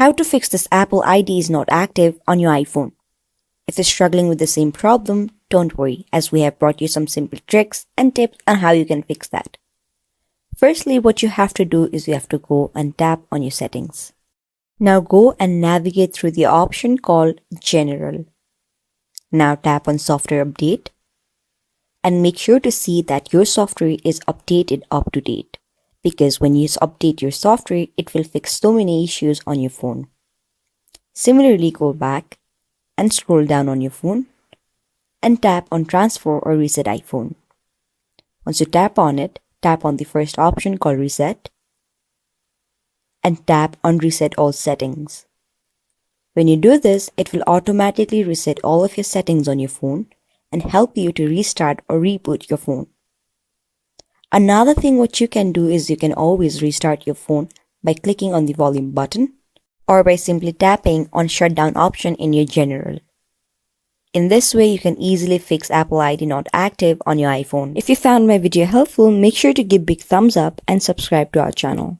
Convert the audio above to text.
How to fix this Apple ID is not active on your iPhone. If you're struggling with the same problem, don't worry, as we have brought you some simple tricks and tips on how you can fix that. Firstly, what you have to do is you have to go and tap on your settings. Now go and navigate through the option called General. Now tap on Software Update and make sure to see that your software is updated up to date, because when you update your software, it will fix so many issues on your phone. Similarly, go back and scroll down on your phone and tap on Transfer or Reset iPhone. Once you tap on it, tap on the first option called Reset and tap on Reset All Settings. When you do this, it will automatically reset all of your settings on your phone and help you to restart or reboot your phone. Another thing what you can do is you can always restart your phone by clicking on the volume button or by simply tapping on shutdown option in your General. In this way, you can easily fix Apple ID not active on your iPhone. If you found my video helpful, make sure to give big thumbs up and subscribe to our channel.